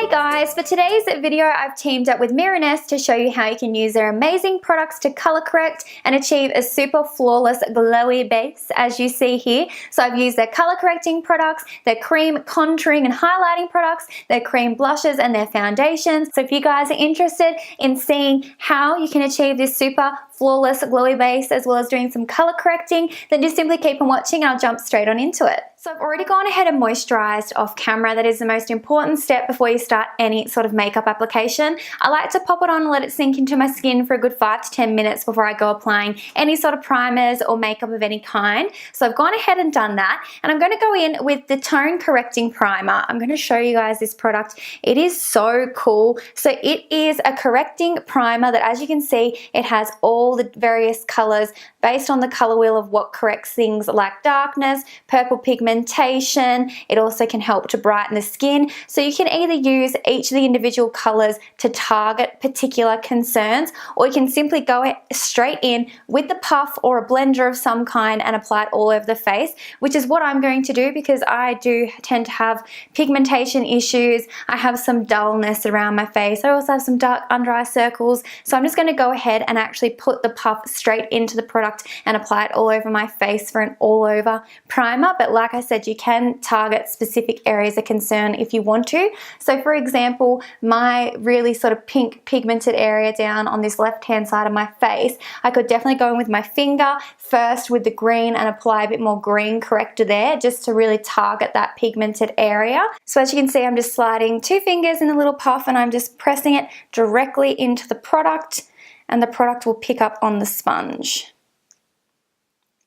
Hey guys, for today's video I've teamed up with Mirenesse to show you how you can use their amazing products to color correct and achieve a super flawless glowy base as you see here. So I've used their color correcting products, their cream contouring and highlighting products, their cream blushes and their foundations. So if you guys are interested in seeing how you can achieve this super flawless glowy base as well as doing some color correcting, then just simply keep on watching and I'll jump straight on into it. So I've already gone ahead and moisturized off camera. That is the most important step before you start any sort of makeup application. I like to pop it on and let it sink into my skin for a good 5 to 10 minutes before I go applying any sort of primers or makeup of any kind. So I've gone ahead and done that, and I'm going to go in with the tone correcting primer. I'm going to show you guys this product. It is so cool. So it is a correcting primer that, as you can see, it has all the various colors based on the color wheel of what corrects things like darkness, purple pigmentation. It also can help to brighten the skin. So you can either use each of the individual colors to target particular concerns, or you can simply go straight in with the puff or a blender of some kind and apply it all over the face, which is what I'm going to do because I do tend to have pigmentation issues. I have some dullness around my face. I also have some dark under eye circles. So I'm just going to go ahead and actually put the puff straight into the product and apply it all over my face for an all over primer. But like I said, you can target specific areas of concern if you want to. So for example, my really sort of pink pigmented area down on this left hand side of my face, I could definitely go in with my finger first with the green and apply a bit more green corrector there just to really target that pigmented area. So as you can see, I'm just sliding 2 fingers in a little puff and I'm just pressing it directly into the product, and the product will pick up on the sponge,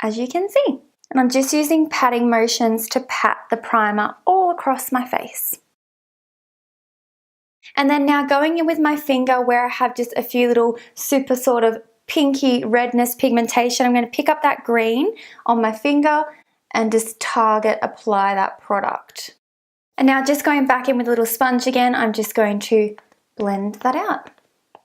as you can see. And I'm just using patting motions to pat the primer all across my face. And then now going in with my finger where I have just a few little super sort of pinky redness pigmentation, I'm going to pick up that green on my finger and just target apply that product. And now just going back in with a little sponge again, I'm just going to blend that out.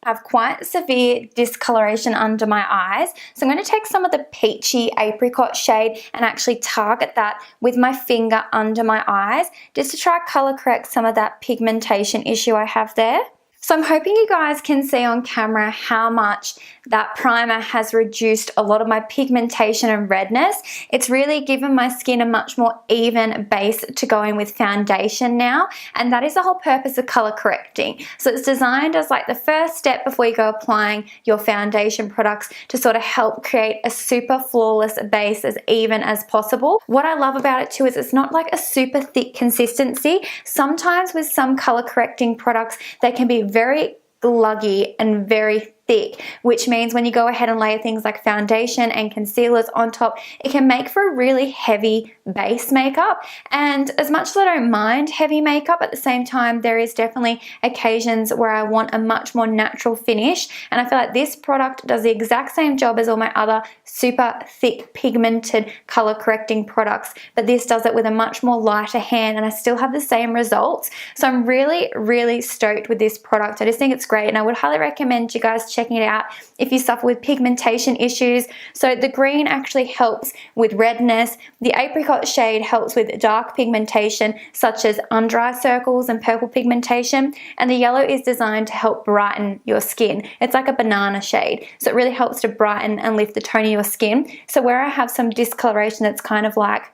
I have quite severe discoloration under my eyes, so I'm going to take some of the peachy apricot shade and actually target that with my finger under my eyes just to try color correct some of that pigmentation issue I have there. So I'm hoping you guys can see on camera how much that primer has reduced a lot of my pigmentation and redness. It's really given my skin a much more even base to go in with foundation now, and that is the whole purpose of color correcting. So it's designed as like the first step before you go applying your foundation products to sort of help create a super flawless base as even as possible. What I love about it too is it's not like a super thick consistency. Sometimes with some color correcting products, they can be very gluggy and very thick, which means when you go ahead and layer things like foundation and concealers on top, it can make for a really heavy base makeup. And as much as I don't mind heavy makeup, at the same time there is definitely occasions where I want a much more natural finish, and I feel like this product does the exact same job as all my other super thick pigmented color correcting products, but this does it with a much more lighter hand and I still have the same results. So I'm really stoked with this product. I just think it's great, and I would highly recommend you guys checking it out if you suffer with pigmentation issues. So the green actually helps with redness, the apricot shade helps with dark pigmentation such as under eye circles and purple pigmentation, and the yellow is designed to help brighten your skin. It's like a banana shade, so it really helps to brighten and lift the tone of your skin. So where I have some discoloration that's kind of like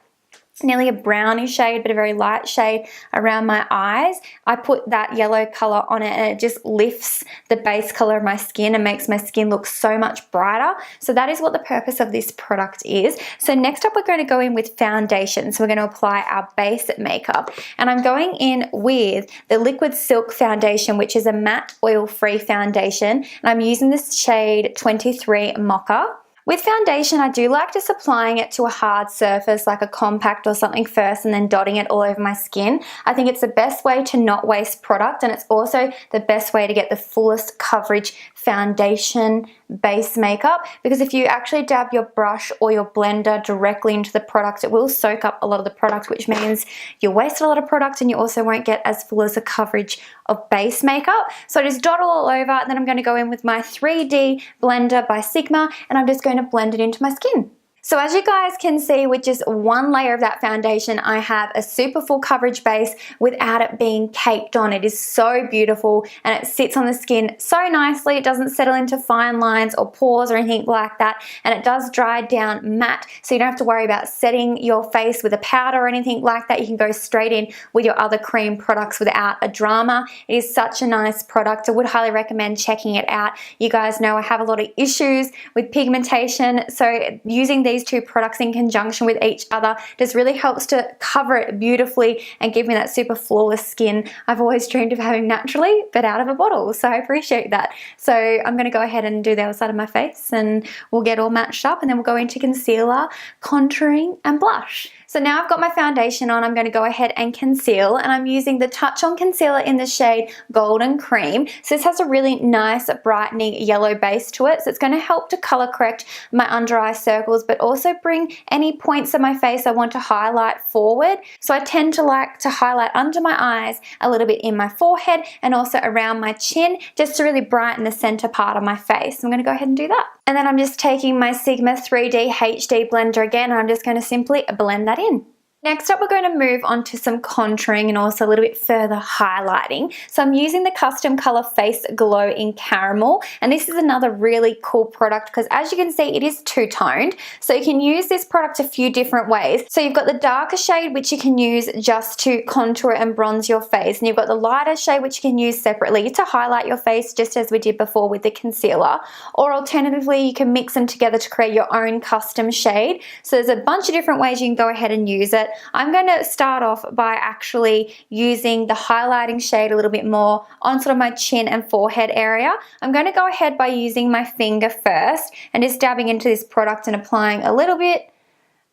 nearly a browny shade but a very light shade around my eyes, I put that yellow color on it and it just lifts the base color of my skin and makes my skin look so much brighter. So that is what the purpose of this product is. So next up we're going to go in with foundation. So we're going to apply our base makeup, and I'm going in with the Liquid Silk foundation, which is a matte oil-free foundation, and I'm using this shade 23 Mocha. With foundation, I do like just applying it to a hard surface like a compact or something first and then dotting it all over my skin. I think it's the best way to not waste product, and it's also the best way to get the fullest coverage foundation base makeup, because if you actually dab your brush or your blender directly into the product, it will soak up a lot of the product, which means you'll waste a lot of product and you also won't get as full as a coverage of base makeup. So I just dot all over, then I'm going to go in with my 3D blender by Sigma and I'm just going to blend it into my skin. So as you guys can see, with just one layer of that foundation, I have a super full coverage base without it being caked on. It is so beautiful and it sits on the skin so nicely. It doesn't settle into fine lines or pores or anything like that, and it does dry down matte, so you don't have to worry about setting your face with a powder or anything like that. You can go straight in with your other cream products without a drama. It is such a nice product. I would highly recommend checking it out. You guys know I have a lot of issues with pigmentation, so using these two products in conjunction with each other just really helps to cover it beautifully and give me that super flawless skin I've always dreamed of having naturally, but out of a bottle. So I appreciate that. So I'm going to go ahead and do the other side of my face and we'll get all matched up, and then we'll go into concealer, contouring and blush. So now I've got my foundation on, I'm going to go ahead and conceal, and I'm using the Touch On Concealer in the shade Golden Cream. So this has a really nice brightening yellow base to it, so it's going to help to color correct my under eye circles, but also bring any points of my face I want to highlight forward. So I tend to like to highlight under my eyes, a little bit in my forehead, and also around my chin, just to really brighten the center part of my face. So I'm going to go ahead and do that. And then I'm just taking my Sigma 3D HD blender again, and I'm just going to simply blend that in. Next up, we're going to move on to some contouring and also a little bit further highlighting. So I'm using the Custom Color Face Glow in Caramel, and this is another really cool product because, as you can see, it is two-toned. So you can use this product a few different ways. So you've got the darker shade, which you can use just to contour and bronze your face, and you've got the lighter shade, which you can use separately to highlight your face, just as we did before with the concealer. Or alternatively, you can mix them together to create your own custom shade. So there's a bunch of different ways you can go ahead and use it. I'm going to start off by actually using the highlighting shade a little bit more on sort of my chin and forehead area. I'm going to go ahead by using my finger first and just dabbing into this product and applying a little bit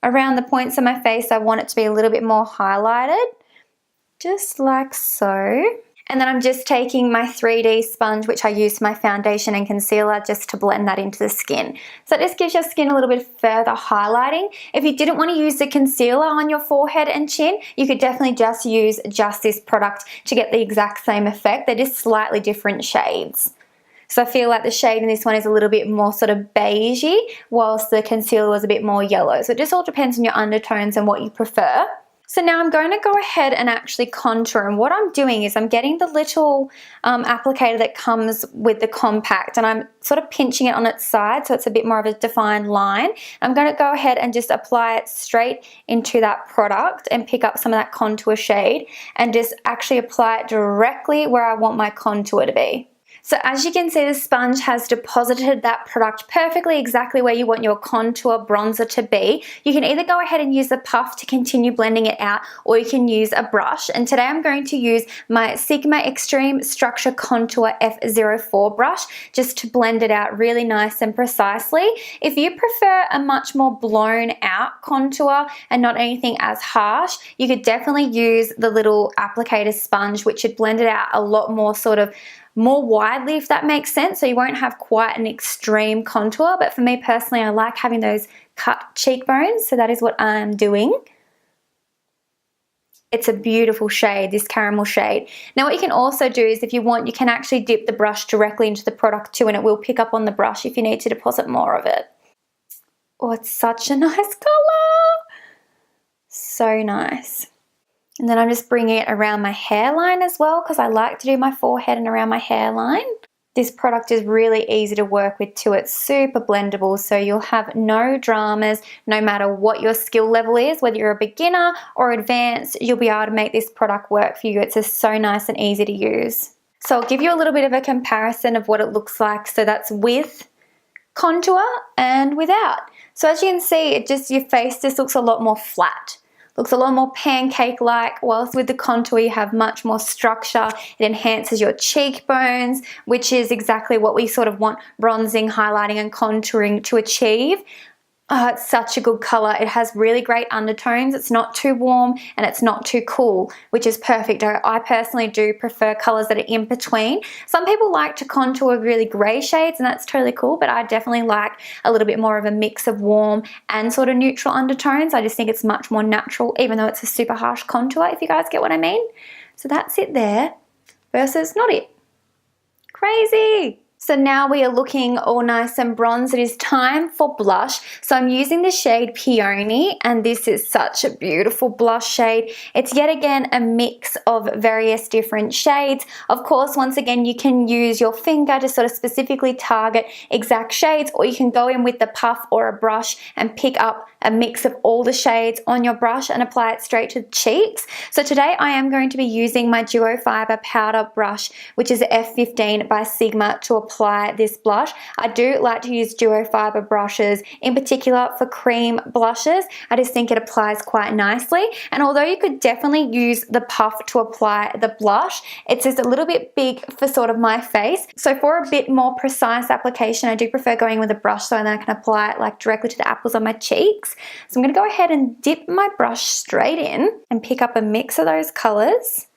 around the points of my face. I want it to be a little bit more highlighted, just like so. And then I'm just taking my 3D sponge, which I use for my foundation and concealer, just to blend that into the skin. So it just gives your skin a little bit further highlighting. If you didn't want to use the concealer on your forehead and chin, you could definitely just use just this product to get the exact same effect. They're just slightly different shades. So I feel like the shade in this one is a little bit more sort of beigey, whilst the concealer was a bit more yellow. So it just all depends on your undertones and what you prefer. So now I'm going to go ahead and actually contour, and what I'm doing is I'm getting the little applicator that comes with the compact, and I'm sort of pinching it on its side so it's a bit more of a defined line. I'm going to go ahead and just apply it straight into that product and pick up some of that contour shade and just actually apply it directly where I want my contour to be. So as you can see, the sponge has deposited that product perfectly exactly where you want your contour bronzer to be. You can either go ahead and use the puff to continue blending it out, or you can use a brush. And today I'm going to use my Sigma Extreme Structure Contour F04 brush just to blend it out really nice and precisely. If you prefer a much more blown out contour and not anything as harsh, you could definitely use the little applicator sponge, which would blend it out a lot more sort of more widely, if that makes sense. So you won't have quite an extreme contour, but for me personally, I like having those cut cheekbones, so that is what I'm doing. It's a beautiful shade, this caramel shade. Now what you can also do is, if you want, you can actually dip the brush directly into the product too, and it will pick up on the brush if you need to deposit more of it. Oh, it's such a nice color. So nice. And then I'm just bringing it around my hairline as well, because I like to do my forehead and around my hairline. This product is really easy to work with too. It's super blendable, so you'll have no dramas no matter what your skill level is. Whether you're a beginner or advanced, you'll be able to make this product work for you. It's just so nice and easy to use. So I'll give you a little bit of a comparison of what it looks like. So that's with contour and without. So as you can see, your face just looks a lot more flat. Looks a lot more pancake-like, whilst with the contour you have much more structure. It enhances your cheekbones, which is exactly what we sort of want bronzing, highlighting and contouring to achieve. Oh, it's such a good color. It has really great undertones. It's not too warm and it's not too cool, which is perfect. I personally do prefer colors that are in between. Some people like to contour with really gray shades, and that's totally cool, but I definitely like a little bit more of a mix of warm and sort of neutral undertones. I just think it's much more natural, even though it's a super harsh contour, if you guys get what I mean. So that's it there versus not it. Crazy. So now we are looking all nice and bronze. It is time for blush. So I'm using the shade Peony, and this is such a beautiful blush shade. It's yet again a mix of various different shades. Of course, once again, you can use your finger to sort of specifically target exact shades, or you can go in with the puff or a brush and pick up a mix of all the shades on your brush and apply it straight to the cheeks. So today I am going to be using my Duo Fiber powder brush, which is the F15 by Sigma, to apply this blush. I do like to use Duo Fiber brushes, in particular for cream blushes. I just think it applies quite nicely. And although you could definitely use the puff to apply the blush, it's just a little bit big for sort of my face. So for a bit more precise application, I do prefer going with a brush so then I can apply it like directly to the apples of my cheeks. So I'm going to go ahead and dip my brush straight in and pick up a mix of those colors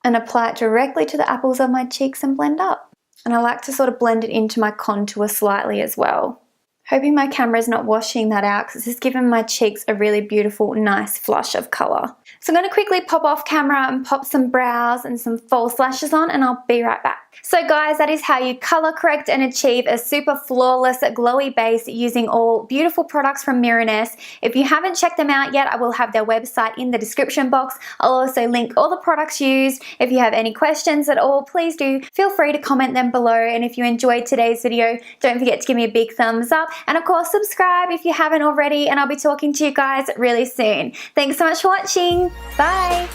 and apply it directly to the apples of my cheeks and blend up. And I like to sort of blend it into my contour slightly as well. Hoping my camera's not washing that out, because it's just giving my cheeks a really beautiful, nice flush of colour. So I'm going to quickly pop off camera and pop some brows and some false lashes on, and I'll be right back. So guys, that is how you colour correct and achieve a super flawless glowy base using all beautiful products from Mirenesse. If you haven't checked them out yet, I will have their website in the description box. I'll also link all the products used. If you have any questions at all, please do feel free to comment them below. And if you enjoyed today's video, don't forget to give me a big thumbs up. And of course, subscribe if you haven't already. And I'll be talking to you guys really soon. Thanks so much for watching. Bye.